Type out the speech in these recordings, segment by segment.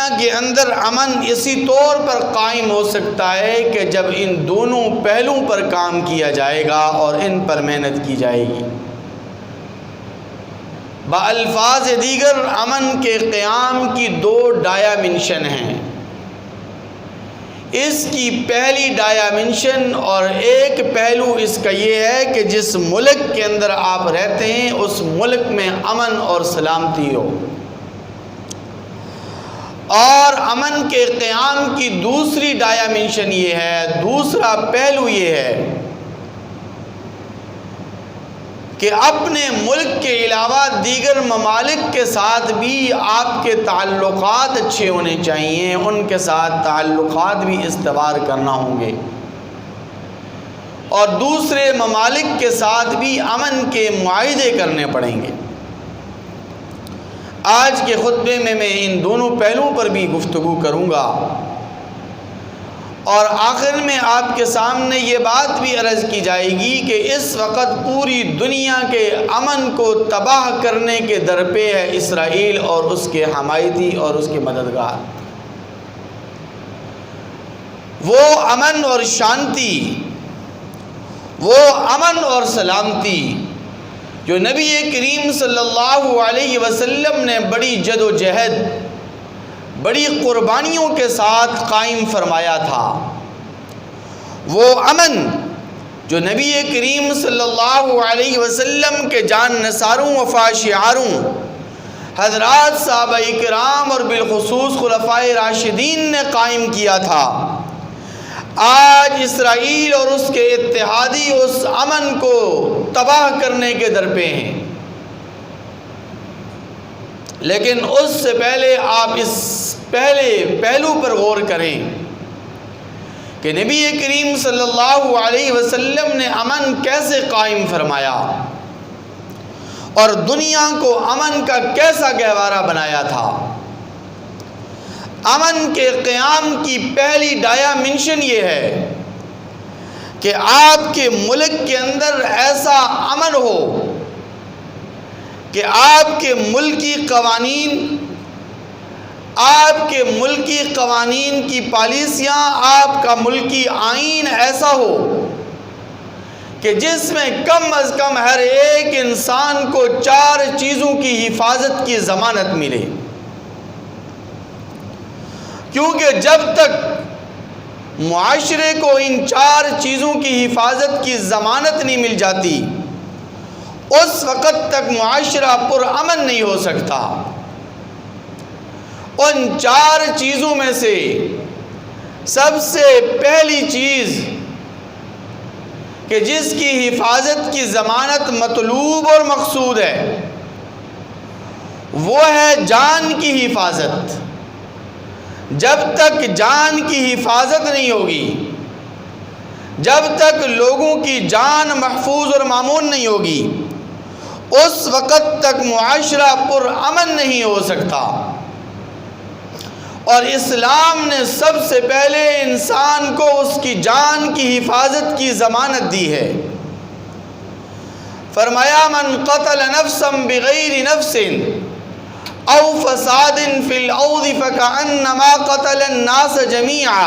دنیا کے اندر امن اسی طور پر قائم ہو سکتا ہے کہ جب ان دونوں پہلوؤں پر کام کیا جائے گا اور ان پر محنت کی جائے گی۔ بالفاظ دیگر امن کے قیام کی دو ڈائمنشن ہیں۔ اس کی پہلی ڈائمنشن اور ایک پہلو اس کا یہ ہے کہ جس ملک کے اندر آپ رہتے ہیں اس ملک میں امن اور سلامتی ہو، اور امن کے قیام کی دوسری ڈائمنشن یہ ہے، دوسرا پہلو یہ ہے کہ اپنے ملک کے علاوہ دیگر ممالک کے ساتھ بھی آپ کے تعلقات اچھے ہونے چاہیے، ان کے ساتھ تعلقات بھی استوار کرنا ہوں گے، اور دوسرے ممالک کے ساتھ بھی امن کے معاہدے کرنے پڑیں گے۔ آج کے خطبے میں ان دونوں پہلوؤں پر بھی گفتگو کروں گا، اور آخر میں آپ کے سامنے یہ بات بھی عرض کی جائے گی کہ اس وقت پوری دنیا کے امن کو تباہ کرنے کے درپے ہے اسرائیل اور اس کے حمایتی اور اس کے مددگار۔ وہ امن اور شانتی، وہ امن اور سلامتی جو نبی کریم صلی اللہ علیہ وسلم نے بڑی جد و جہد، بڑی قربانیوں کے ساتھ قائم فرمایا تھا، وہ امن جو نبی کریم صلی اللہ علیہ وسلم کے جان نثاروں وفا شعاروں حضرات صحابہ کرام اور بالخصوص خلفائے راشدین نے قائم کیا تھا، آج اسرائیل اور اس کے اتحادی اس امن کو تباہ کرنے کے درپے ہیں۔ لیکن اس سے پہلے آپ اس پہلے پہلو پر غور کریں کہ نبی کریم صلی اللہ علیہ وسلم نے امن کیسے قائم فرمایا اور دنیا کو امن کا کیسا گہوارہ بنایا تھا۔ امن کے قیام کی پہلی ڈائمنشن یہ ہے کہ آپ کے ملک کے اندر ایسا امن ہو کہ آپ کے ملکی قوانین، آپ کے ملکی قوانین کی پالیسیاں، آپ کا ملکی آئین ایسا ہو کہ جس میں کم از کم ہر ایک انسان کو 4 چیزوں کی حفاظت کی ضمانت ملے، کیونکہ جب تک معاشرے کو ان 4 چیزوں کی حفاظت کی ضمانت نہیں مل جاتی اس وقت تک معاشرہ پرامن نہیں ہو سکتا۔ ان 4 چیزوں میں سے سب سے پہلی چیز کہ جس کی حفاظت کی ضمانت مطلوب اور مقصود ہے وہ ہے جان کی حفاظت۔ جب تک جان کی حفاظت نہیں ہوگی، جب تک لوگوں کی جان محفوظ اور مامون نہیں ہوگی، اس وقت تک معاشرہ پرامن نہیں ہو سکتا۔ اور اسلام نے سب سے پہلے انسان کو اس کی جان کی حفاظت کی ضمانت دی ہے۔ فرمایا من قتل نفسا بغیر نفس او فساد فی الارض فکأنما قتل الناس جمیعا،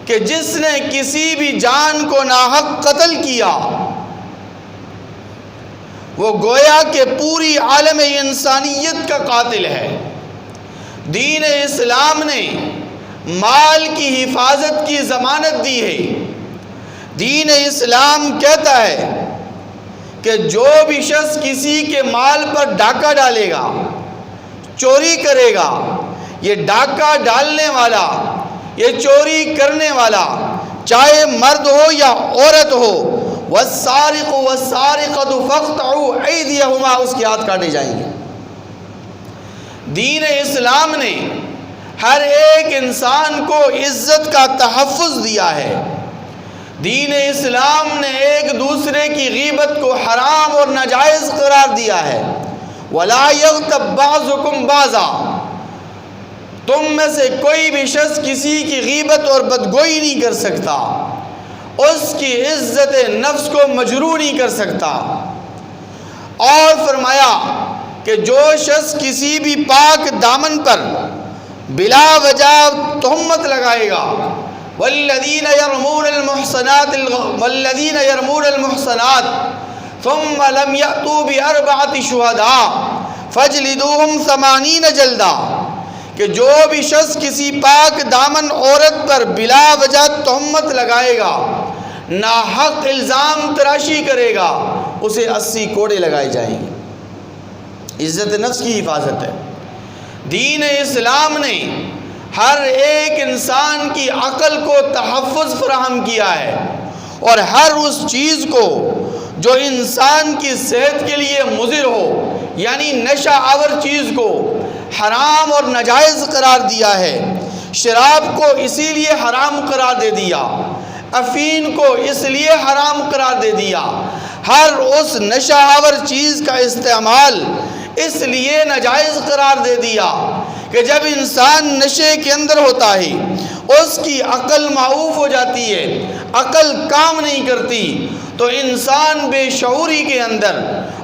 کہ جس نے کسی بھی جان کو ناحق قتل کیا وہ گویا کہ پوری عالم انسانیت کا قاتل ہے۔ دین اسلام نے مال کی حفاظت کی ضمانت دی ہے۔ دین اسلام کہتا ہے کہ جو بھی شخص کسی کے مال پر ڈاکہ ڈالے گا، چوری کرے گا، یہ ڈاکہ ڈالنے والا، یہ چوری کرنے والا چاہے مرد ہو یا عورت ہو، والسارق والسارقۃ فاقطعوا ایدیہما، اس کے ہاتھ کاٹے جائیں گے۔ دین اسلام نے ہر ایک انسان کو عزت کا تحفظ دیا ہے۔ دین اسلام نے ایک دوسرے کی غیبت کو حرام اور ناجائز قرار دیا ہے۔ وَلَا يَغْتَبْ بَعْضُكُمْ بَعْضًا، تم میں سے کوئی بھی شخص کسی کی غیبت اور بدگوئی نہیں کر سکتا، اس کی عزت نفس کو مجروح نہیں کر سکتا۔ اور فرمایا کہ جو شخص کسی بھی پاک دامن پر بلا وجہ تہمت لگائے گا، والذین یرمون المحصنات ثم لم یأتوا بأربعۃ شہداء فاجلدوہم 80 جلدہ، کہ جو بھی شخص کسی پاک دامن عورت پر بلا وجہ تہمت لگائے گا، ناحق الزام تراشی کرے گا، اسے 80 کوڑے لگائے جائیں گے۔ عزت نفس کی حفاظت ہے۔ دین اسلام نے ہر ایک انسان کی عقل کو تحفظ فراہم کیا ہے، اور ہر اس چیز کو جو انسان کی صحت کے لیے مضر ہو، یعنی نشہ آور چیز کو حرام اور ناجائز قرار دیا ہے۔ شراب کو اسی لیے حرام قرار دے دیا، افین کو اس لیے حرام قرار دے دیا، ہر اس نشہ آور چیز کا استعمال اس لیے ناجائز قرار دے دیا کہ جب انسان نشے کے اندر ہوتا ہے اس کی عقل معوف ہو جاتی ہے، عقل کام نہیں کرتی، تو انسان بے شعوری کے اندر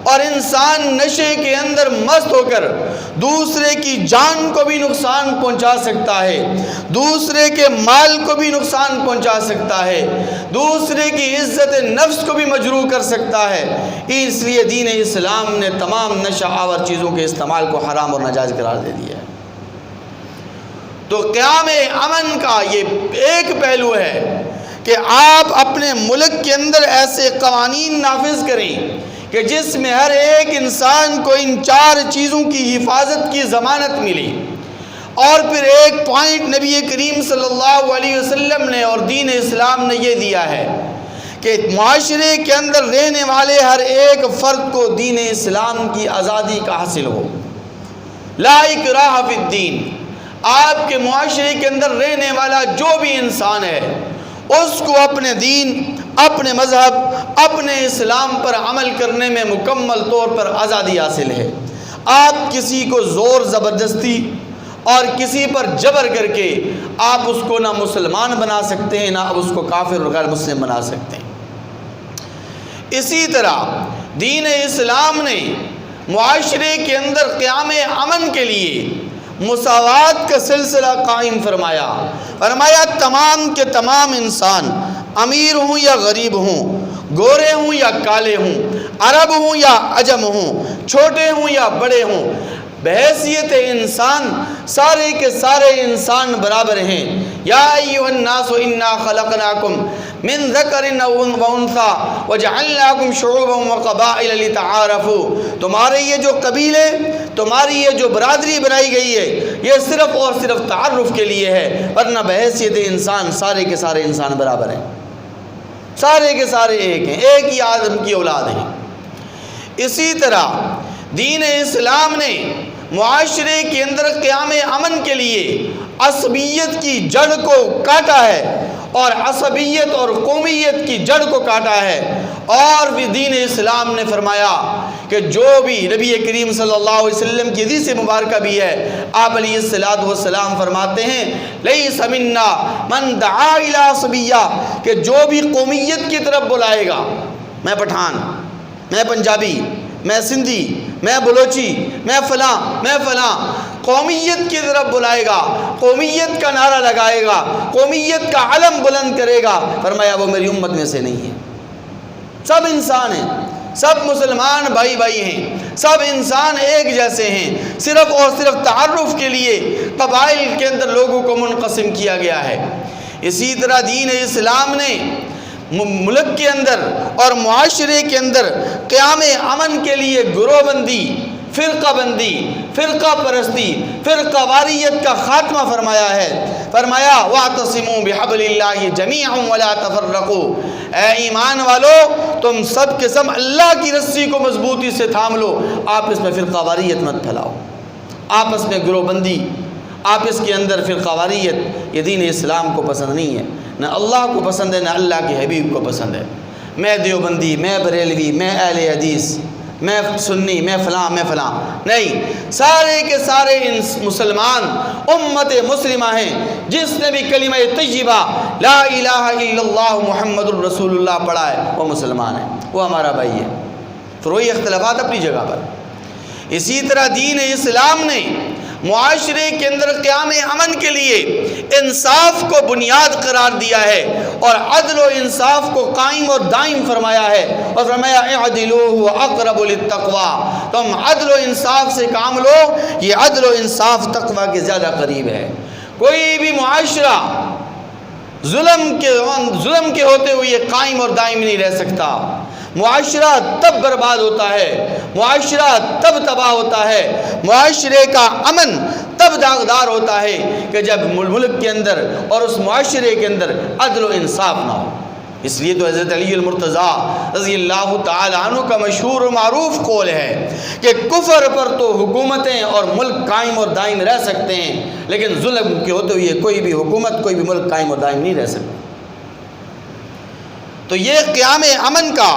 اور انسان نشے کے اندر مست ہو کر دوسرے کی جان کو بھی نقصان پہنچا سکتا ہے، دوسرے کے مال کو بھی نقصان پہنچا سکتا ہے، دوسرے کی عزت نفس کو بھی مجروح کر سکتا ہے۔ اس لیے دین اسلام نے تمام نشہ آور چیزوں کے استعمال کو حرام اور ناجائز قرار دے دیا ہے۔ تو قیام امن کا یہ ایک پہلو ہے کہ آپ اپنے ملک کے اندر ایسے قوانین نافذ کریں کہ جس میں ہر ایک انسان کو ان 4 چیزوں کی حفاظت کی ضمانت ملی۔ اور پھر ایک پوائنٹ نبی کریم صلی اللہ علیہ وسلم نے اور دین اسلام نے یہ دیا ہے کہ معاشرے کے اندر رہنے والے ہر ایک فرد کو دین اسلام کی آزادی کا حاصل ہو۔ لا اکراہ فی الدین، آپ کے معاشرے کے اندر رہنے والا جو بھی انسان ہے اس کو اپنے دین، اپنے مذہب، اپنے اسلام پر عمل کرنے میں مکمل طور پر آزادی حاصل ہے۔ آپ کسی کو زور زبردستی اور کسی پر جبر کر کے آپ اس کو نہ مسلمان بنا سکتے ہیں، نہ اس کو کافر اور غیر مسلم بنا سکتے ہیں۔ اسی طرح دین اسلام نے معاشرے کے اندر قیام امن کے لیے مساوات کا سلسلہ قائم فرمایا تمام کے تمام انسان، امیر ہوں یا غریب ہوں، گورے ہوں یا کالے ہوں، عرب ہوں یا عجم ہوں، چھوٹے ہوں یا بڑے ہوں، بحیثیت انسان سارے کے سارے انسان برابر ہیں۔ یا ایھا الناس انا خلقناکم من ذکر و انثی وجعلناکم شعوبا وقبائل لتعارفوا، تمہارے یہ جو قبیلے، تمہاری یہ جو برادری بنائی گئی ہے، یہ صرف اور صرف تعارف کے لیے ہے، ورنہ بحیثیت انسان سارے کے سارے انسان برابر ہیں، سارے کے سارے ایک ہیں، ایک ہی آدم کی اولاد ہیں۔ اسی طرح دین اسلام نے معاشرے کے اندر قیام امن کے لیے عصبیت کی جڑ کو کاٹا ہے، اور عصبیت اور قومیت کی جڑ کو کاٹا ہے۔ اور بھی دین اسلام نے فرمایا کہ جو بھی نبی کریم صلی اللہ علیہ وسلم کی حدیث مبارکہ بھی ہے، آپ علیہ الصلوۃ والسلام فرماتے ہیں لیس منا من دعا الی عصبیہ، کہ جو بھی قومیت کی طرف بلائے گا، میں پٹھان، میں پنجابی، میں سندھی، میں بلوچی، میں فلاں، قومیت کی طرف بلائے گا، قومیت کا نعرہ لگائے گا، قومیت کا علم بلند کرے گا، فرمایا وہ میری امت میں سے نہیں ہے۔ سب انسان ہیں، سب مسلمان بھائی بھائی ہیں، سب انسان ایک جیسے ہیں، صرف اور صرف تعارف کے لیے قبائل کے اندر لوگوں کو منقسم کیا گیا ہے۔ اسی طرح دین اسلام نے ملک کے اندر اور معاشرے کے اندر قیام امن کے لیے گروہ بندی، فرقہ بندی، فرقہ پرستی، فرقہ واریت کا خاتمہ فرمایا ہے۔ فرمایا وَاعْتَصِمُوا بِحَبْلِ اللَّهِ جَمِيعًا وَلَا تَفَرَّقُوا، اے ایمان والو تم سب کے سب اللہ کی رسی کو مضبوطی سے تھام لو، آپس میں فرقہ واریت مت پھیلاؤ، آپس میں گروہ بندی، آپس کے اندر فرقہ واریت، یہ دین اسلام کو پسند نہیں ہے، نہ اللہ کو پسند ہے، نہ اللہ کے حبیب کو پسند ہے۔ میں دیوبندی، میں بریلوی، میں اہل حدیث، میں سنی، میں فلاں نہیں، سارے کے سارے مسلمان امت مسلمہ ہیں۔ جس نے بھی کلمہ طیبہ لا الہ الا اللہ محمد الرسول اللہ پڑھا ہے وہ مسلمان ہے، وہ ہمارا بھائی ہے۔ فروعی اختلافات اپنی جگہ پر، اسی طرح دین اسلام نے معاشرے کے اندر قیام امن کے لیے انصاف کو بنیاد قرار دیا ہے اور عدل و انصاف کو قائم اور دائم فرمایا ہے، اور فرمایا اعدلوا هو اقرب للتقوی، تم عدل و انصاف سے کام لو، یہ عدل و انصاف تقوی کے زیادہ قریب ہے۔ کوئی بھی معاشرہ ظلم کے ہوتے ہوئے قائم اور دائم نہیں رہ سکتا۔ معاشرہ تب برباد ہوتا ہے، معاشرہ تب تباہ ہوتا ہے، معاشرے کا امن تب داغدار ہوتا ہے کہ جب ملک کے اندر اور اس معاشرے کے اندر عدل و انصاف نہ ہو۔ اس لیے تو حضرت علی المرتضیٰ رضی اللہ تعالی عنہ کا مشہور و معروف قول ہے کہ کفر پر تو حکومتیں اور ملک قائم اور دائم رہ سکتے ہیں، لیکن ظلم کے ہوتے ہوئے کوئی بھی حکومت، کوئی بھی ملک قائم اور دائم نہیں رہ سکتا۔ تو یہ قیام امن کا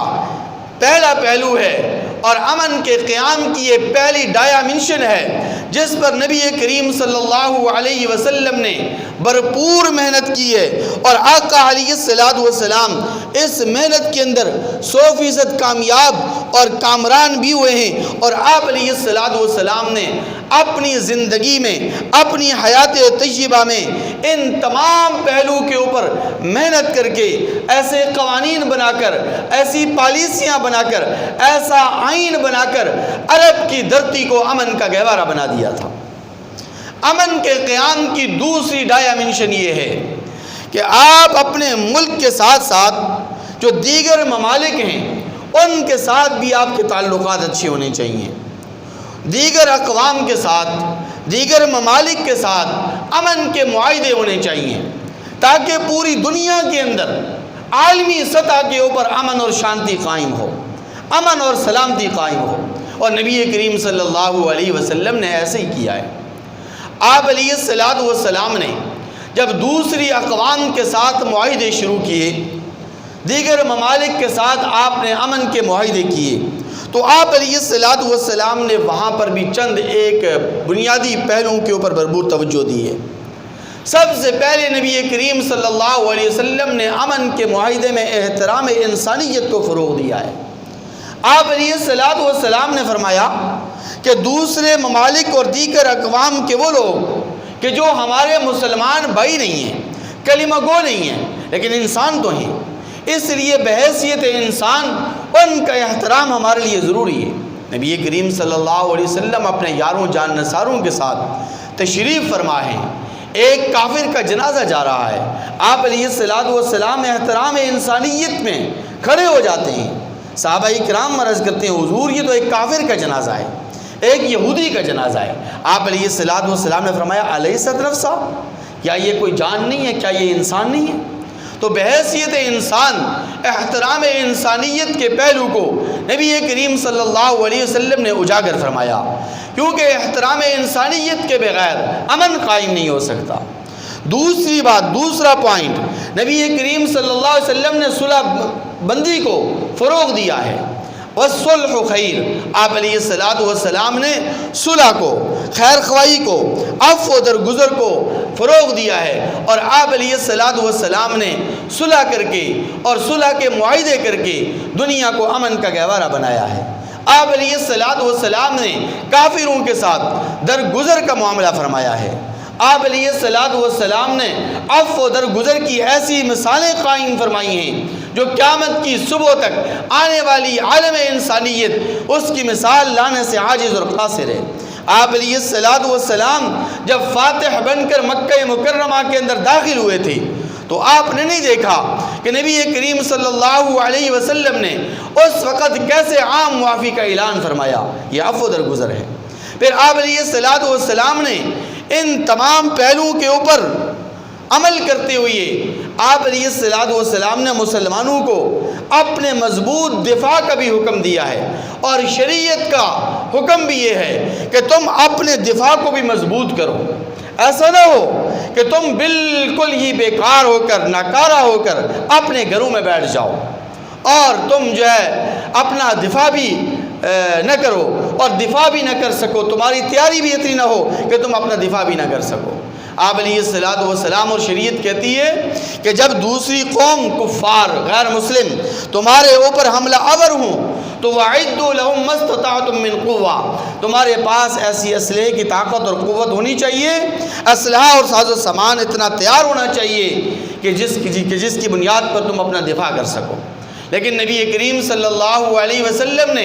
پہلا پہلو ہے، اور امن کے قیام کی یہ پہلی ڈائمنشن ہے جس پر نبی کریم صلی اللہ علیہ وسلم نے بھرپور محنت کی ہے، اور آقا علیہ السلام اس محنت کے اندر 100% کامیاب اور کامران بھی ہوئے ہیں، اور آپ علیہ السلام نے اپنی زندگی میں، اپنی حیات طیبہ میں ان تمام پہلو کے اوپر محنت کر کے ایسے قوانین بنا کر، ایسی پالیسیاں بنا کر، ایسا آئین بنا کر عرب کی دھرتی کو امن کا گہوارہ بنا دیا تھا۔ امن کے قیام کی دوسری ڈائمنشن یہ ہے کہ آپ اپنے ملک کے ساتھ ساتھ جو دیگر ممالک ہیں ان کے ساتھ بھی آپ کے تعلقات اچھے ہونے چاہیے، دیگر اقوام کے ساتھ، دیگر ممالک کے ساتھ امن کے معاہدے ہونے چاہیے، تاکہ پوری دنیا کے اندر عالمی سطح کے اوپر امن اور شانتی قائم ہو، امن اور سلامتی قائم ہو۔ اور نبی کریم صلی اللہ علیہ وسلم نے ایسے ہی کیا ہے۔ آپ علیہ السلام نے جب دوسری اقوام کے ساتھ معاہدے شروع کیے، دیگر ممالک کے ساتھ آپ نے امن کے معاہدے کیے، تو آپ علیہ السلام نے وہاں پر بھی چند ایک بنیادی پہلوؤں کے اوپر بھرپور توجہ دی ہے۔ سب سے پہلے نبی کریم صلی اللہ علیہ وسلم نے امن کے معاہدے میں احترام انسانیت کو فروغ دیا ہے۔ آپ علیہ السلام نے فرمایا کہ دوسرے ممالک اور دیگر اقوام کے وہ لوگ کہ جو ہمارے مسلمان بھائی نہیں ہیں، کلمہ گو نہیں ہیں، لیکن انسان تو ہیں، اس لیے بحیثیت انسان ان کا احترام ہمارے لیے ضروری ہے۔ نبی کریم صلی اللہ علیہ وسلم اپنے یاروں جان نثاروں کے ساتھ تشریف فرما ہیں، ایک کافر کا جنازہ جا رہا ہے، آپ علیہ السلام احترام انسانیت میں کھڑے ہو جاتے ہیں۔ صحابہ کرام عرض کرتے ہیں حضور یہ تو ایک کافر کا جنازہ ہے، ایک یہودی کا جنازہ ہے۔ آپ علیہ السلام نے فرمایا الیست نفسا، کیا یہ کوئی جان نہیں ہے، کیا یہ انسان نہیں ہے؟ تو بحیثیت انسان احترام انسانیت کے پہلو کو نبی کریم صلی اللہ علیہ وسلم نے اجاگر فرمایا، کیونکہ احترام انسانیت کے بغیر امن قائم نہیں ہو سکتا۔ دوسری بات، دوسرا پوائنٹ، نبی کریم صلی اللہ علیہ وسلم نے صلح بندی کو فروغ دیا ہے۔ والصلح خیر، آپ علیہ السلام نے صلح کو، خیر خواہی کو، عفو و درگزر کو فروغ دیا ہے، اور آپ علیہ السلام نے صلح کر کے اور صلح کے معاہدے کر کے دنیا کو امن کا گہوارہ بنایا ہے۔ آپ علیہ السلام نے کافروں کے ساتھ درگزر کا معاملہ فرمایا ہے۔ آپ علیہ السلام نے عفو و درگزر کی ایسی مثالیں قائم فرمائی ہیں جو قیامت کی صبح تک آنے والی عالم انسانیت اس کی مثال لانے سے عاجز اور قاصر ہے۔ آپ علیہ السلام جب فاتح بن کر مکہ مکرمہ کے اندر داخل ہوئے تھے تو آپ نے نہیں دیکھا کہ نبی کریم صلی اللہ علیہ وسلم نے اس وقت کیسے عام معافی کا اعلان فرمایا، یہ عفو درگزر ہے۔ پھر آپ علیہ السلام نے ان تمام پہلوؤں کے اوپر عمل کرتے ہوئے آپ علیہ السلام نے مسلمانوں کو اپنے مضبوط دفاع کا بھی حکم دیا ہے، اور شریعت کا حکم بھی یہ ہے کہ تم اپنے دفاع کو بھی مضبوط کرو۔ ایسا نہ ہو کہ تم بالکل ہی بیکار ہو کر، ناکارہ ہو کر اپنے گھروں میں بیٹھ جاؤ اور تم جو ہے اپنا دفاع بھی نہ کرو، اور دفاع بھی نہ کر سکو، تمہاری تیاری بھی اتنی نہ ہو کہ تم اپنا دفاع بھی نہ کر سکو۔ آپ علیہ السلام اور شریعت کہتی ہے کہ جب دوسری قوم کفار غیر مسلم تمہارے اوپر حملہ آور ہوں تو وَأَعِدُّوا لَهُم مَّا اسْتَطَعْتُم مِّن قُوَّةٍ، تمہارے پاس ایسی اسلحے کی طاقت اور قوت ہونی چاہیے، اسلحہ اور ساز و سامان اتنا تیار ہونا چاہیے کہ جس کی بنیاد پر تم اپنا دفاع کر سکو۔ لیکن نبی کریم صلی اللہ علیہ وسلم نے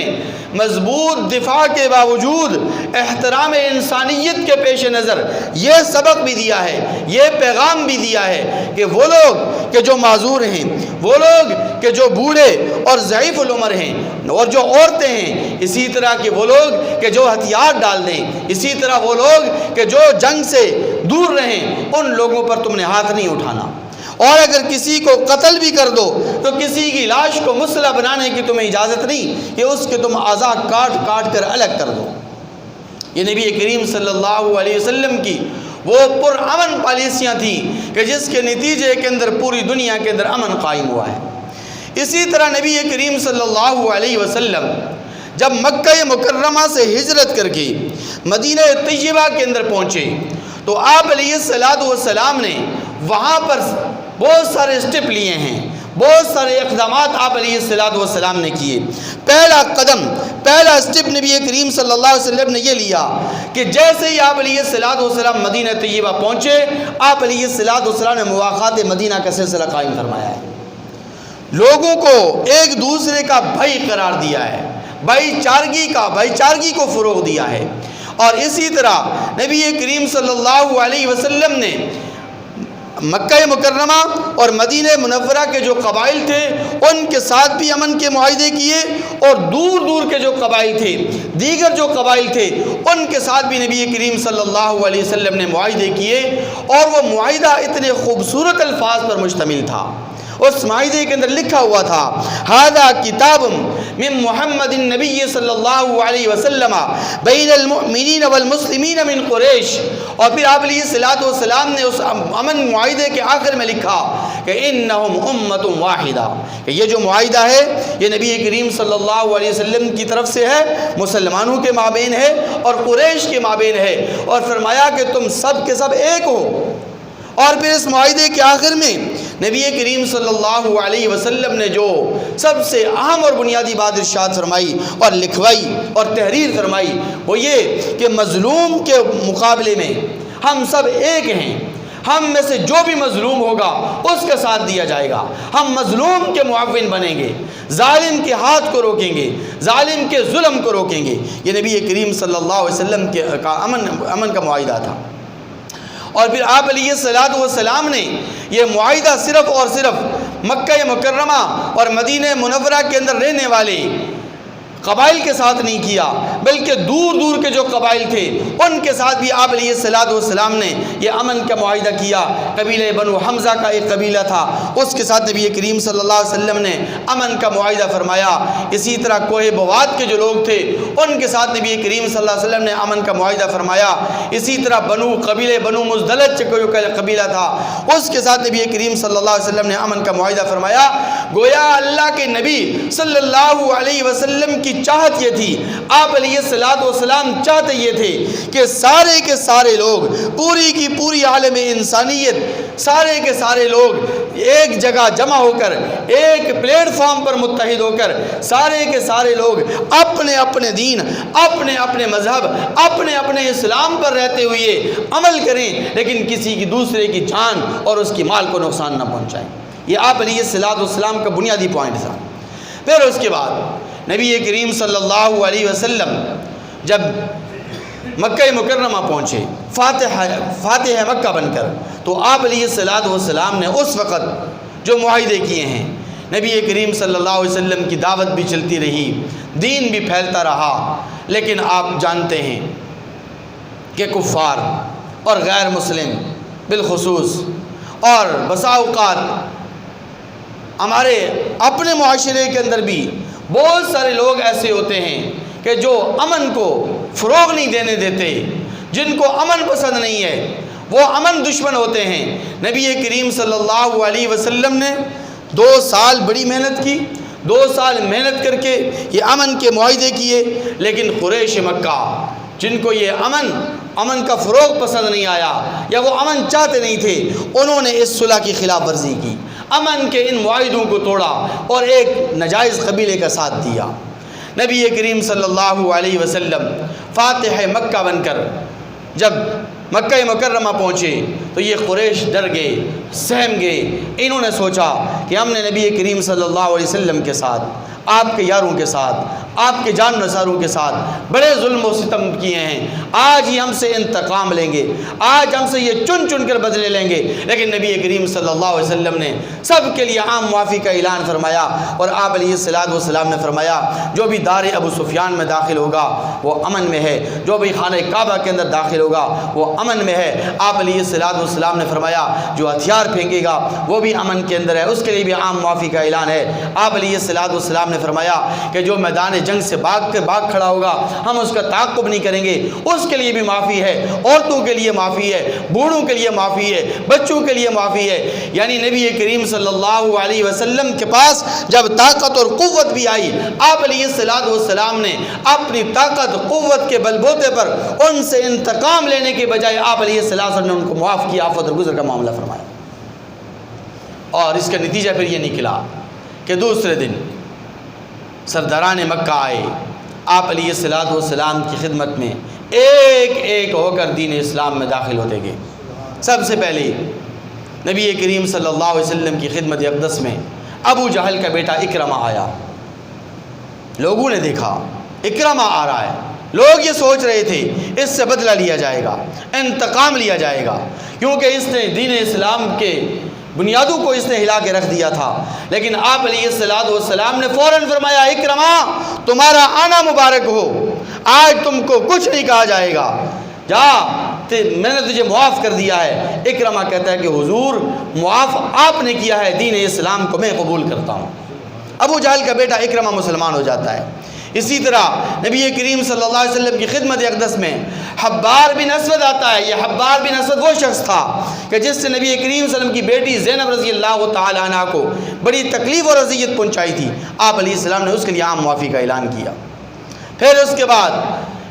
مضبوط دفاع کے باوجود احترام انسانیت کے پیش نظر یہ سبق بھی دیا ہے، یہ پیغام بھی دیا ہے کہ وہ لوگ کہ جو معذور ہیں، وہ لوگ کہ جو بوڑھے اور ضعیف العمر ہیں، اور جو عورتیں ہیں، اسی طرح کہ وہ لوگ کہ جو ہتھیار ڈال دیں، اسی طرح وہ لوگ کہ جو جنگ سے دور رہیں، ان لوگوں پر تم نے ہاتھ نہیں اٹھانا۔ اور اگر کسی کو قتل بھی کر دو تو کسی کی لاش کو مسلح بنانے کی تمہیں اجازت نہیں کہ اس کے تم اعضاء کاٹ کاٹ کر الگ کر دو۔ یہ نبی کریم صلی اللہ علیہ وسلم کی وہ پرامن پالیسیاں تھیں کہ جس کے نتیجے کے اندر پوری دنیا کے اندر امن قائم ہوا ہے۔ اسی طرح نبی کریم صلی اللہ علیہ وسلم جب مکہ مکرمہ سے ہجرت کر کے مدینہ طیبہ کے اندر پہنچے تو آپ علیہ السلام نے وہاں پر بہت سارے اسٹیپ لیے ہیں، بہت سارے اقدامات آپ علیہ السلام نے کیے۔ پہلا اسٹیپ نبی کریم صلی اللہ علیہ وسلم نے یہ لیا کہ جیسے ہی آپ علیہ السلام مدینہ طیبہ پہنچے، آپ علیہ السلام نے مواخات مدینہ کا سلسلہ قائم فرمایا ہے، لوگوں کو ایک دوسرے کا بھائی قرار دیا ہے، بھائی چارگی کو فروغ دیا ہے۔ اور اسی طرح نبی کریم صلی اللہ علیہ وسلم نے مکہ مکرمہ اور مدینہ منورہ کے جو قبائل تھے ان کے ساتھ بھی امن کے معاہدے کیے، اور دور دور کے جو قبائل تھے، دیگر جو قبائل تھے، ان کے ساتھ بھی نبی کریم صلی اللہ علیہ وسلم نے معاہدے کیے، اور وہ معاہدہ اتنے خوبصورت الفاظ پر مشتمل تھا۔ اس معاہدے کے اندر لکھا ہوا تھا ھذا کتاب من محمد النبی صلی اللہ علیہ وسلم بین المؤمنین والمسلمین من قریش۔ اور پھر آپ علیہ السلام نے اس امن معاہدے کے آخر میں لکھا کہ انہم امت واحدہ، کہ یہ جو معاہدہ ہے یہ نبی کریم صلی اللہ علیہ وسلم کی طرف سے ہے، مسلمانوں کے مابین ہے اور قریش کے مابین ہے، اور فرمایا کہ تم سب کے سب ایک ہو۔ اور پھر اس معاہدے کے آخر میں نبی کریم صلی اللہ علیہ وسلم نے جو سب سے اہم اور بنیادی بات ارشاد فرمائی اور لکھوائی اور تحریر فرمائی وہ یہ کہ مظلوم کے مقابلے میں ہم سب ایک ہیں، ہم میں سے جو بھی مظلوم ہوگا اس کے ساتھ دیا جائے گا، ہم مظلوم کے معاون بنیں گے، ظالم کے ہاتھ کو روکیں گے، ظالم کے ظلم کو روکیں گے۔ یہ نبی کریم صلی اللہ علیہ وسلم کا امن کا معاہدہ تھا۔ اور پھر آپ علیہ السلام نے یہ معاہدہ صرف اور صرف مکہ مکرمہ اور مدینہ منورہ کے اندر رہنے والے قبائل کے ساتھ نہیں کیا، بلکہ دور دور کے جو قبائل تھے ان کے ساتھ بھی آپ علیہ السلام نے یہ امن کا معاہدہ کیا۔ قبیلہ بنو حمزہ کا ایک قبیلہ تھا، اس کے ساتھ نبی کریم صلی اللہ علیہ وسلم نے امن کا معاہدہ فرمایا۔ اسی طرح کوہ بواد کے جو لوگ تھے ان کے ساتھ نبی کریم صلی اللہ علیہ وسلم نے امن کا معاہدہ فرمایا۔ اسی طرح قبیلہ بنو مزدلج جو قبیلہ تھا اس کے ساتھ نبی کریم صلی اللہ علیہ وسلم نے امن کا معاہدہ فرمایا۔ گویا اللہ کے نبی صلی اللہ علیہ وسلم کی چاہت یہ تھی، آپ علیہ السلام چاہتے یہ تھے کہ سارے کے سارے لوگ، پوری کی پوری عالم انسانیت، سارے کے سارے لوگ ایک جگہ جمع ہو کر، ایک پلیٹ فارم پر متحد ہو کر، سارے کے سارے لوگ اپنے اپنے دین، اپنے اپنے مذہب، اپنے اپنے اسلام پر رہتے ہوئے عمل کریں، لیکن کسی کی دوسرے کی جان اور اس کی مال کو نقصان نہ پہنچائیں۔ یہ آپ علیہ السلام کا بنیادی پوائنٹ تھا۔ پھر اس کے بعد نبی کریم صلی اللہ علیہ وسلم جب مکہ مکرمہ پہنچے فاتح مکہ بن کر، تو آپ علیہ السلام نے اس وقت جو معاہدے کیے ہیں، نبی کریم صلی اللہ علیہ وسلم کی دعوت بھی چلتی رہی، دین بھی پھیلتا رہا، لیکن آپ جانتے ہیں کہ کفار اور غیر مسلم بالخصوص اور بسا اوقات ہمارے اپنے معاشرے کے اندر بھی بہت سارے لوگ ایسے ہوتے ہیں کہ جو امن کو فروغ نہیں دینے دیتے، جن کو امن پسند نہیں ہے، وہ امن دشمن ہوتے ہیں۔ نبی کریم صلی اللہ علیہ وسلم نے 2 سال بڑی محنت کی، 2 سال محنت کر کے یہ امن کے معاہدے کیے، لیکن قریش مکہ جن کو یہ امن کا فروغ پسند نہیں آیا یا وہ امن چاہتے نہیں تھے، انہوں نے اس صلح کی خلاف ورزی کی، امن کے ان معاہدوں کو توڑا اور ایک ناجائز قبیلے کا ساتھ دیا۔ نبی کریم صلی اللہ علیہ وسلم فاتح مکہ بن کر جب مکہ مکرمہ پہنچے تو یہ قریش ڈر گئے، سہم گئے۔ انہوں نے سوچا کہ ہم نے نبی کریم صلی اللہ علیہ وسلم کے ساتھ، آپ کے یاروں کے ساتھ، آپ کے جان نثاروں کے ساتھ بڑے ظلم و ستم کیے ہیں، آج ہی ہم سے انتقام لیں گے، آج ہم سے یہ چن چن کر بدلے لیں گے۔ لیکن نبی کریم صلی اللہ علیہ وسلم نے سب کے لیے عام معافی کا اعلان فرمایا، اور آپ علیہ السلام نے فرمایا جو بھی دار ابو سفیان میں داخل ہوگا وہ امن میں ہے، جو بھی خانہ کعبہ کے اندر داخل ہوگا وہ امن میں ہے۔ آپ علیہ السلام نے فرمایا جو ہتھیار پھینکے گا وہ بھی امن کے اندر ہے، اس کے لیے بھی عام معافی کا اعلان ہے۔ آپ علیہ السلام نے فرمایا کہ جو میدان جنگ سے بھاگ کھڑا ہوگا ہم اس کا تعاقب نہیں کریں گے، اس کے لیے بھی معافی ہے، عورتوں کے لیے معافی ہے، بوڑھوں کے لیے معافی ہے، بچوں کے لیے معافی ہے۔ یعنی نبی کریم صلی اللہ علیہ وسلم کے پاس جب طاقت اور قوت بھی آئی، آپ علیہ السلام نے اپنی طاقت قوت کے بل بوتے پر ان سے انتقام لینے کے بجائے آپ علیہ السلام نے ان کو معاف کیا، عفو درگزر کا معاملہ فرمایا۔ اور اس کا نتیجہ پھر یہ نکلا کہ دوسرے دن سرداران مکہ آئے، آپ علیہ السلام کی خدمت میں ایک ایک ہو کر دین اسلام میں داخل ہوتے گئے۔ سب سے پہلے نبی کریم صلی اللہ علیہ وسلم کی خدمت اقدس میں ابو جہل کا بیٹا اکرمہ آیا۔ لوگوں نے دیکھا اکرمہ آ رہا ہے، لوگ یہ سوچ رہے تھے اس سے بدلہ لیا جائے گا، انتقام لیا جائے گا، کیونکہ اس نے دین اسلام کے بنیادوں کو اس نے ہلا کے رکھ دیا تھا۔ لیکن آپ علیہ السلام نے فوراً فرمایا اکرمہ تمہارا آنا مبارک ہو، آج تم کو کچھ نہیں کہا جائے گا، جا میں نے تجھے معاف کر دیا ہے۔ اکرمہ کہتا ہے کہ حضور معاف آپ نے کیا ہے، دین اسلام کو میں قبول کرتا ہوں۔ ابو جہل کا بیٹا اکرمہ مسلمان ہو جاتا ہے۔ اسی طرح نبی کریم صلی اللہ علیہ وسلم کی خدمت اقدس میں حبار بن اسود آتا ہے۔ یہ حبار بن اسود وہ شخص تھا کہ جس سے نبی کریم صلی اللہ علیہ وسلم کی بیٹی زینب رضی اللہ تعالی عنہ کو بڑی تکلیف اور اذیت پہنچائی تھی، آپ علیہ السلام نے اس کے لیے عام معافی کا اعلان کیا۔ پھر اس کے بعد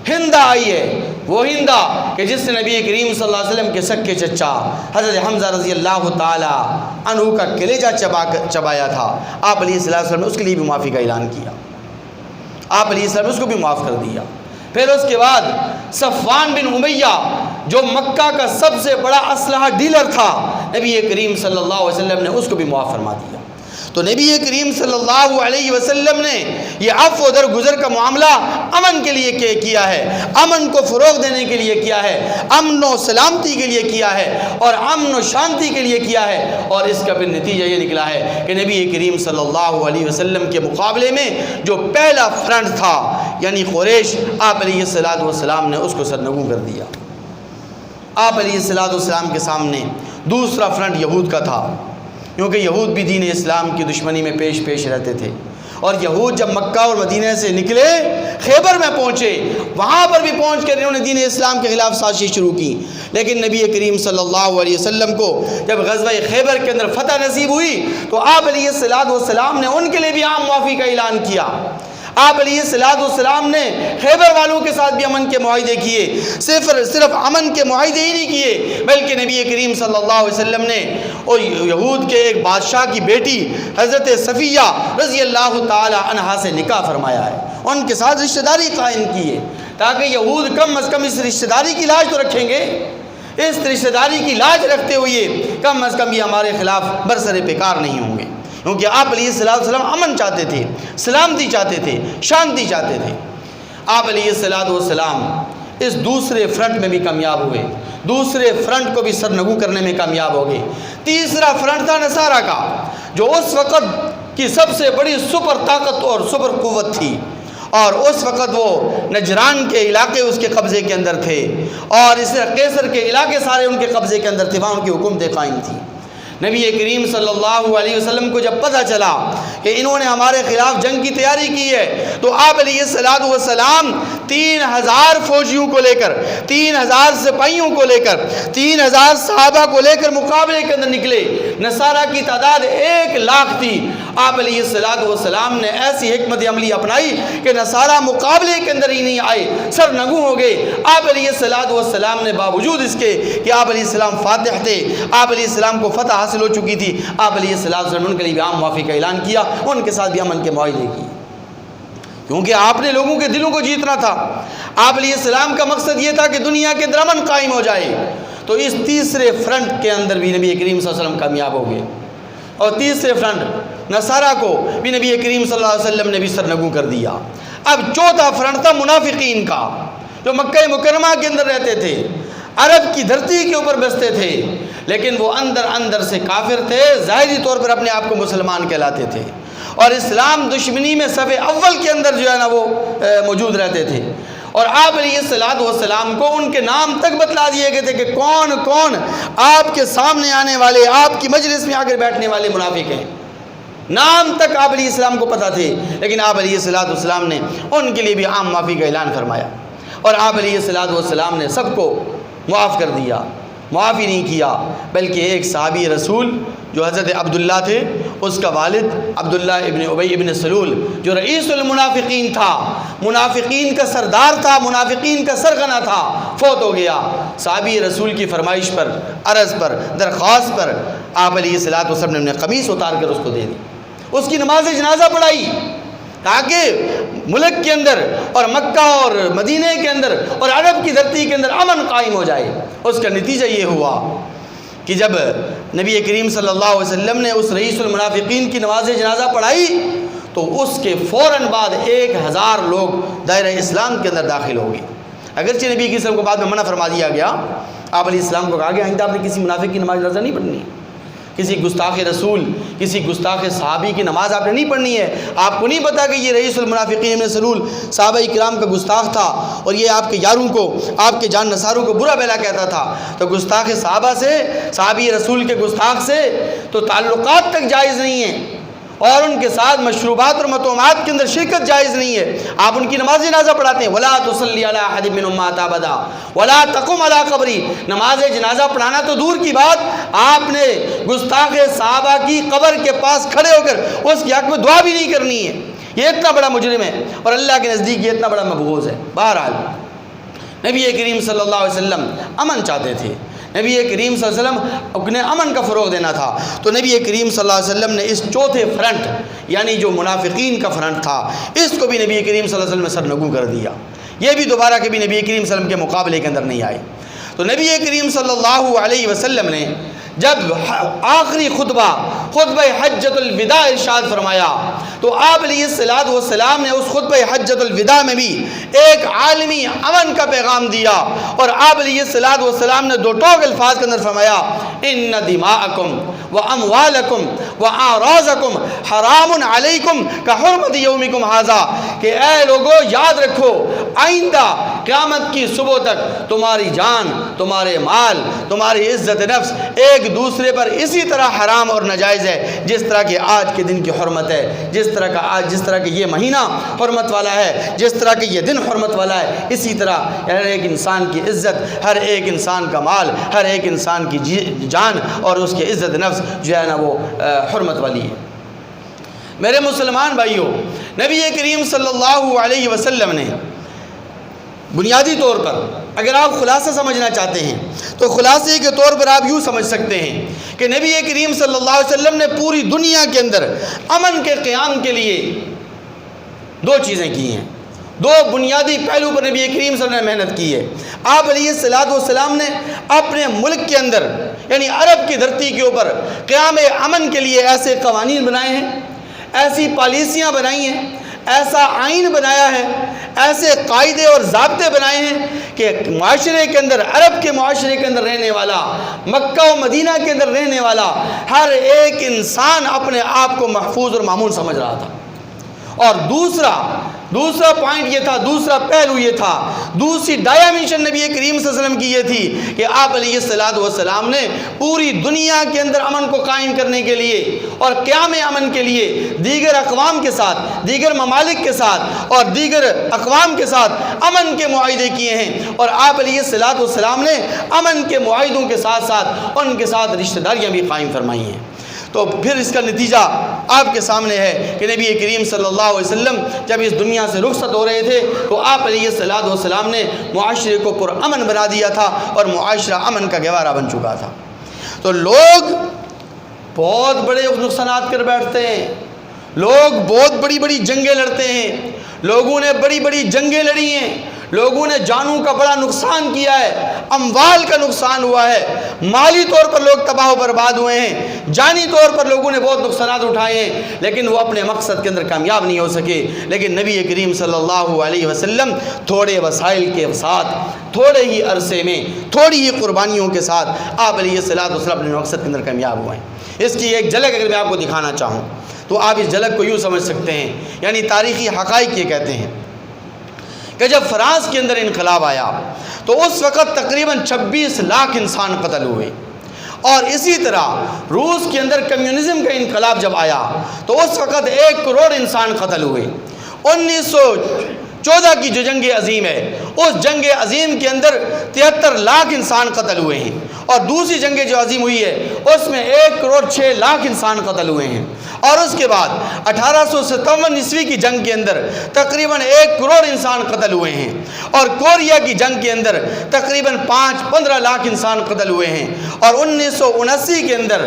ہندہ آئی ہے، وہ ہندہ کہ جس نے نبی کریم صلی اللہ علیہ وسلم کے سکے چچا حضرت حمزہ رضی اللہ تعالی عنہ کا کلیجہ چبایا تھا، آپ علیہ السلام نے اس کے لیے بھی معافی کا اعلان کیا، آپ علیہ السلام نے اس کو بھی معاف کر دیا۔ پھر اس کے بعد صفوان بن امیہ جو مکہ کا سب سے بڑا اسلحہ ڈیلر تھا، نبی کریم صلی اللہ علیہ وسلم نے اس کو بھی معاف فرما دیا۔ تو نبی کریم صلی اللہ علیہ وسلم نے یہ عفو درگزر کا معاملہ امن کے لیے کیا ہے، امن کو فروغ دینے کے لیے کیا ہے، امن و سلامتی کے لیے کیا ہے، اور امن و شانتی کے لیے کیا ہے۔ اور اس کا پھر نتیجہ یہ نکلا ہے کہ نبی کریم صلی اللہ علیہ وسلم کے مقابلے میں جو پہلا فرنٹ تھا یعنی قریش، آپ علیہ السلام نے اس کو سرنگوں کر دیا۔ آپ علیہ السلام کے سامنے دوسرا فرنٹ یہود کا تھا، کیونکہ یہود بھی دین اسلام کی دشمنی میں پیش رہتے تھے، اور یہود جب مکہ اور مدینہ سے نکلے خیبر میں پہنچے، وہاں پر بھی پہنچ کر انہوں نے دین اسلام کے خلاف سازشیں شروع کی۔ لیکن نبی کریم صلی اللہ علیہ وسلم کو جب غزوہ خیبر کے اندر فتح نصیب ہوئی تو آپ علیہ السلام نے ان کے لیے بھی عام معافی کا اعلان کیا۔ آپ علیہ السلام نے خیبر والوں کے ساتھ بھی امن کے معاہدے کیے، صرف امن کے معاہدے ہی نہیں کیے بلکہ نبی کریم صلی اللہ علیہ وسلم نے اور یہود کے ایک بادشاہ کی بیٹی حضرت صفیہ رضی اللہ تعالی عنہا سے نکاح فرمایا ہے، ان کے ساتھ رشتہ داری قائم کی ہے، تاکہ یہود کم از کم اس رشتہ داری کی لاج تو رکھیں گے، اس رشتہ داری کی لاج رکھتے ہوئے کم از کم یہ ہمارے خلاف برسر پیکار نہیں ہوں گے، کیونکہ آپ علیہ السلام امن چاہتے تھے، سلامتی چاہتے تھے، شانتی چاہتے تھے۔ آپ علیہ السلام اس دوسرے فرنٹ میں بھی کامیاب ہوئے، دوسرے فرنٹ کو بھی سرنگوں کرنے میں کامیاب ہو گئے۔ تیسرا فرنٹ تھا نصارہ کا، جو اس وقت کی سب سے بڑی سپر طاقت اور سپر قوت تھی، اور اس وقت وہ نجران کے علاقے اس کے قبضے کے اندر تھے، اور اس طرح قیصر کے علاقے سارے ان کے قبضے کے اندر تھے، وہاں ان کی حکومتیں قائم تھیں۔ نبی کریم صلی اللہ علیہ وسلم کو جب پتہ چلا کہ انہوں نے ہمارے خلاف جنگ کی تیاری کی ہے تو آپ علیہ السلام 3000 فوجیوں کو لے کر، 3000 سپاہیوں کو لے کر، 3000 صحابہ کو لے کر مقابلے کے اندر نکلے۔ نصارہ کی تعداد 1,00,000 تھی۔ آپ علیہ السلام نے ایسی حکمت عملی اپنائی کہ نصارہ مقابلے کے اندر ہی نہیں آئے، سرنگوں ہو گئے۔ آپ علیہ السلام نے باوجود اس کے کہ آپ علیہ السلام فاتح تھے، آپ علیہ السلام کو فتح حاصل ہو چکی تھی، آپ علیہ السلام نے ان کے لیے بھی عام معافی کا اعلان کیا، ان کے ساتھ بھی امن کے معاہدے کیے۔ کیونکہ آپ نے لوگوں کے دلوں کو جیتنا تھا۔ آپ علیہ السلام کا مقصد یہ تھا کہ دنیا کے اندر امن قائم ہو جائے، تو اس تیسرے فرنٹ کے اندر بھی نبی کریم صلی اللہ علیہ وسلم کامیاب ہو گئے، اور تیسرے فرنٹ نصارہ کو بھی نبی کریم صلی اللہ علیہ وسلم نے بھی سرنگوں کر دیا۔ اب چوتھا فرنٹ تھا منافقین کا، جو مکہ مکرمہ کے اندر رہتے تھے، عرب کی دھرتی کے اوپر بستے تھے، لیکن وہ اندر سے کافر تھے، ظاہری طور پر اپنے آپ کو مسلمان کہلاتے تھے، اور اسلام دشمنی میں صف اول کے اندر جو ہے نا وہ موجود رہتے تھے۔ اور آپ علیہ السلام کو ان کے نام تک بتلا دیے گئے تھے کہ کون کون آپ کے سامنے آنے والے، آپ کی مجلس میں آ کر بیٹھنے والے منافق ہیں، نام تک آپ علیہ السلام کو پتہ تھے، لیکن آپ علیہ السلام نے ان کے لیے بھی عام معافی کا اعلان فرمایا، اور آپ علیہ السلام نے سب کو معاف کر دیا۔ معافی نہیں کیا، بلکہ ایک صحابی رسول جو حضرت عبداللہ تھے، اس کا والد عبداللہ ابن ابی ابن سلول، جو رئیس المنافقین تھا، منافقین کا سردار تھا، منافقین کا سرغنہ تھا، فوت ہو گیا۔ صحابی رسول کی فرمائش پر، عرض پر، درخواست پر آپ علیہ السلام نے قمیص اتار کر اس کو دے دی، اس کی نماز جنازہ پڑھائی، تاکہ ملک کے اندر اور مکہ اور مدینہ کے اندر اور عرب کی دھرتی کے اندر امن قائم ہو جائے۔ اس کا نتیجہ یہ ہوا کہ جب نبی کریم صلی اللہ علیہ وسلم نے اس رئیس المنافقین کی نماز جنازہ پڑھائی، تو اس کے فوراً بعد 1000 لوگ دائرہ اسلام کے اندر داخل ہو گئے۔ اگرچہ نبی کی صلی کو بعد میں منع فرما دیا گیا، آپ علیہ السلام کو کہا گیا آئندہ آپ نے کسی منافق کی نماز جنازہ نہیں پڑھنی، کسی گستاخ رسول، کسی گستاخ صحابی کی نماز آپ نے نہیں پڑھنی ہے۔ آپ کو نہیں پتا کہ یہ رئیس المنافقین ابن سلول صحابہ کرام کا گستاخ تھا، اور یہ آپ کے یاروں کو، آپ کے جان نثاروں کو برا بھلا کہتا تھا، تو گستاخ صحابہ سے، صحابی رسول کے گستاخ سے تو تعلقات تک جائز نہیں ہیں، اور ان کے ساتھ مشروبات اور مطعومات کے اندر شرکت جائز نہیں ہے۔ آپ ان کی نماز جنازہ پڑھاتے ہیں، وَلَا تُصَلِّ عَلَىٰ أَحَدٍ مِّنْهُمْ مَاتَ أَبَدًا وَلَا تَقُمْ عَلَىٰ قَبْرِهِ۔ نماز جنازہ پڑھانا تو دور کی بات، آپ نے گستاخ صحابہ کی قبر کے پاس کھڑے ہو کر اس کی حق میں دعا بھی نہیں کرنی ہے۔ یہ اتنا بڑا مجرم ہے، اور اللہ کے نزدیک یہ اتنا بڑا مبغوض ہے۔ بہرحال نبی کریم صلی اللہ علیہ وسلم امن چاہتے تھے، نبی کریم صلی اللہ علیہ وسلم نے امن کا فروغ دینا تھا، تو نبی کریم صلی اللہ علیہ وسلم نے اس چوتھے فرنٹ، یعنی جو منافقین کا فرنٹ تھا، اس کو بھی نبی کریم صلی اللہ علیہ وسلم نے سرنگوں کر دیا۔ یہ بھی دوبارہ کبھی نبی کریم صلی اللہ علیہ وسلم کے مقابلے کے اندر نہیں آئے۔ تو نبی کریم صلی اللہ علیہ وسلم نے جب آخری خطبہ حجۃ الوداع ارشاد فرمایا، تو آپ علیہ السلام نے اس خطبہ حجۃ الوداع میں بھی ایک عالمی امن کا پیغام دیا، اور آپ علیہ السلام نے 2 ٹوک الفاظ کے اندر فرمایا، ان دماءکم واموالکم واعراضکم حرام علیکم کحرمت یومکم ھذا، کہ اے لوگو یاد رکھو آئندہ قیامت کی صبح تک تمہاری جان، تمہارے مال، تمہاری عزت نفس ایک دوسرے پر اسی طرح حرام اور ناجائز ہے جس طرح کہ آج کے دن کی حرمت ہے، جس طرح کہ یہ مہینہ حرمت والا ہے، جس طرح کہ یہ دن حرمت والا ہے، اسی طرح ہر ایک انسان کی عزت، ہر ایک انسان کا مال، ہر ایک انسان کی جان اور اس کی عزت نفس جو ہے نا وہ حرمت والی ہے۔ میرے مسلمان بھائیوں، نبی کریم صلی اللہ علیہ وسلم نے بنیادی طور پر اگر آپ خلاصہ سمجھنا چاہتے ہیں تو خلاصے کے طور پر آپ یوں سمجھ سکتے ہیں کہ نبی کریم صلی اللہ علیہ وسلم نے پوری دنیا کے اندر امن کے قیام کے لیے 2 چیزیں کی ہیں، 2 بنیادی پہلو پر نبی کریم صلی اللہ علیہ وسلم نے محنت کی ہے۔ آپ علیہ السلام نے اپنے ملک کے اندر یعنی عرب کی دھرتی کے اوپر قیام امن کے لیے ایسے قوانین بنائے ہیں، ایسی پالیسیاں بنائی ہیں، ایسا آئین بنایا ہے، ایسے قاعدے اور ضابطے بنائے ہیں کہ معاشرے کے اندر، عرب کے معاشرے کے اندر رہنے والا، مکہ و مدینہ کے اندر رہنے والا ہر ایک انسان اپنے آپ کو محفوظ اور مامون سمجھ رہا تھا۔ اور دوسرا پوائنٹ یہ تھا، دوسرا پہلو یہ تھا، دوسری ڈائمنشن نبی کریم صلی اللہ علیہ وسلم کی یہ تھی کہ آپ علیہ السلام نے پوری دنیا کے اندر امن کو قائم کرنے کے لیے اور قیام امن کے لیے دیگر اقوام کے ساتھ، دیگر ممالک کے ساتھ اور دیگر اقوام کے ساتھ امن کے معاہدے کیے ہیں، اور آپ علیہ السلام نے امن کے معاہدوں کے ساتھ ساتھ ان کے ساتھ رشتہ داریاں بھی قائم فرمائی ہیں۔ تو پھر اس کا نتیجہ آپ کے سامنے ہے کہ نبی کریم صلی اللہ علیہ وسلم جب اس دنیا سے رخصت ہو رہے تھے تو آپ علیہ السلام نے معاشرے کو پرامن بنا دیا تھا اور معاشرہ امن کا گہوارہ بن چکا تھا۔ تو لوگ بہت بڑے نقصانات کر بیٹھتے ہیں، لوگ بہت بڑی بڑی جنگیں لڑتے ہیں، لوگوں نے بڑی بڑی جنگیں لڑی ہیں، لوگوں نے جانوں کا بڑا نقصان کیا ہے، اموال کا نقصان ہوا ہے، مالی طور پر لوگ تباہ و برباد ہوئے ہیں، جانی طور پر لوگوں نے بہت نقصانات اٹھائے ہیں، لیکن وہ اپنے مقصد کے اندر کامیاب نہیں ہو سکے۔ لیکن نبی کریم صلی اللہ علیہ وسلم تھوڑے وسائل کے ساتھ، تھوڑے ہی عرصے میں، تھوڑی ہی قربانیوں کے ساتھ آپ علیہ الصلوۃ والسلام اپنے مقصد کے اندر کامیاب ہوئے ہیں۔ اس کی ایک جھلک اگر میں آپ کو دکھانا چاہوں تو آپ اس جھلک کو یوں سمجھ سکتے ہیں، یعنی تاریخی حقائق یہ کہتے ہیں کہ جب فرانس کے اندر انقلاب آیا تو اس وقت تقریباً 26 لاکھ انسان قتل ہوئے، اور اسی طرح روس کے اندر کمیونزم کا انقلاب جب آیا تو اس وقت 1 کروڑ انسان قتل ہوئے۔ 1914 کی جو جنگ عظیم ہے، اس جنگ عظیم کے اندر 73 لاکھ انسان قتل ہوئے ہیں، اور دوسری جنگ جو عظیم ہوئی ہے اس میں 1 کروڑ 6 لاکھ انسان قتل ہوئے ہیں، اور اس کے بعد 1857 عیسوی کی جنگ کے اندر تقریباً 1 کروڑ انسان قتل ہوئے ہیں، اور کوریا کی جنگ کے اندر تقریباً 15 لاکھ انسان قتل ہوئے ہیں، اور 1979 کے اندر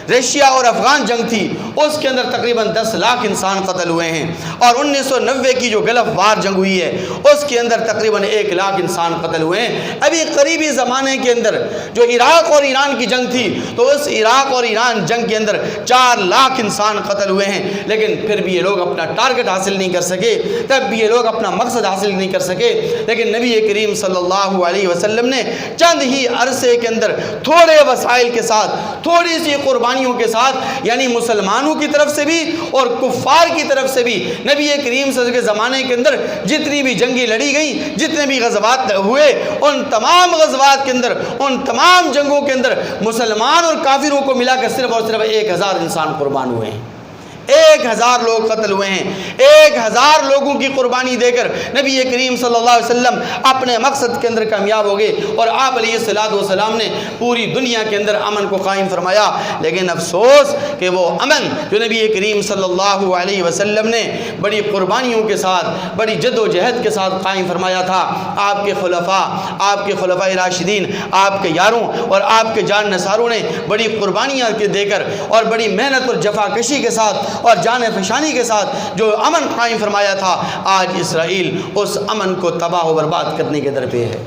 رشیا اور افغان جنگ تھی، اس کے اندر تقریباً 10 لاکھ انسان قتل ہوئے ہیں، اور 1990 کی جو گلف وار جنگ ہوئی ہے اس کے اندر تقریباً 1 لاکھ انسان قتل ہوئے ہیں۔ ابھی قریبی زمانے کے اندر جو عراق اور ایران کی جنگ تھی تو اس عراق اور ایران جنگ کے اندر 4 لاکھ انسان قتل ہوئے ہیں، لیکن پھر بھی یہ لوگ اپنا ٹارگٹ حاصل نہیں کر سکے، تب بھی یہ لوگ اپنا مقصد حاصل نہیں کر سکے۔ لیکن نبی کریم صلی اللہ علیہ وسلم نے چند ہی عرصے کے اندر تھوڑے وسائل کے ساتھ، تھوڑی سی قربانیوں کے ساتھ، یعنی مسلمانوں کی طرف سے بھی اور کفار کی طرف سے بھی، نبی کریم صلی اللہ علیہ وسلم کے زمانے کے اندر جتنی بھی جنگیں لڑی گئیں، جتنے بھی غزوات ہوئے، ان تمام غزوات کے اندر، ان تمام جنگوں کے اندر مسلمان اور کافروں کو ملا کر صرف اور صرف 1000 انسان قربان ہوئے ہیں۔ 1000 لوگ قتل ہوئے ہیں۔ 1000 لوگوں کی قربانی دے کر نبی کریم صلی اللہ علیہ وسلم اپنے مقصد کے اندر کامیاب ہو گئے، اور آپ علیہ السلام نے پوری دنیا کے اندر امن کو قائم فرمایا۔ لیکن افسوس کہ وہ امن جو نبی کریم صلی اللہ علیہ وسلم نے بڑی قربانیوں کے ساتھ، بڑی جد و جہد کے ساتھ قائم فرمایا تھا، آپ کے خلفاء راشدین، آپ کے یاروں اور آپ کے جان نثاروں نے بڑی قربانیاں دے کر اور بڑی محنت اور جفاکشی کے ساتھ اور جان فشانی کے ساتھ جو امن قائم فرمایا تھا، آج اسرائیل اس امن کو تباہ و برباد کرنے کے در پہ ہے۔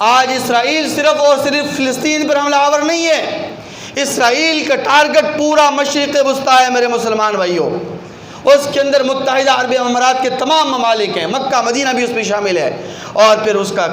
آج اسرائیل صرف اور صرف فلسطین پر حملہ آور نہیں ہے، اسرائیل کا ٹارگٹ پورا مشرق وسطیٰ ہے میرے مسلمان بھائیوں۔ اس کے اندر متحدہ عرب امارات کے تمام ممالک ہیں، مکہ مدینہ بھی اس میں شامل ہے، اور پھر اس کا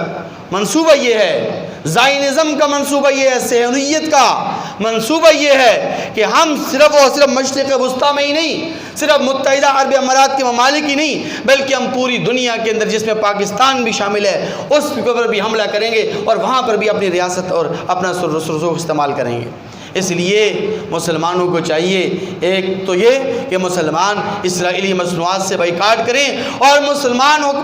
منصوبہ یہ ہے، زائنزم کا منصوبہ یہ ہے، صہیونیت کا منصوبہ یہ ہے کہ ہم صرف اور صرف مشرق وسطیٰ میں ہی نہیں، صرف متحدہ عرب امارات کے ممالک ہی نہیں، بلکہ ہم پوری دنیا کے اندر جس میں پاکستان بھی شامل ہے اس پر بھی حملہ کریں گے، اور وہاں پر بھی اپنی ریاست اور اپنا رسوخ استعمال کریں گے۔ اس لیے مسلمانوں کو چاہیے، ایک تو یہ کہ مسلمان اسرائیلی مصنوعات سے بائیکاٹ کریں، اور مسلمان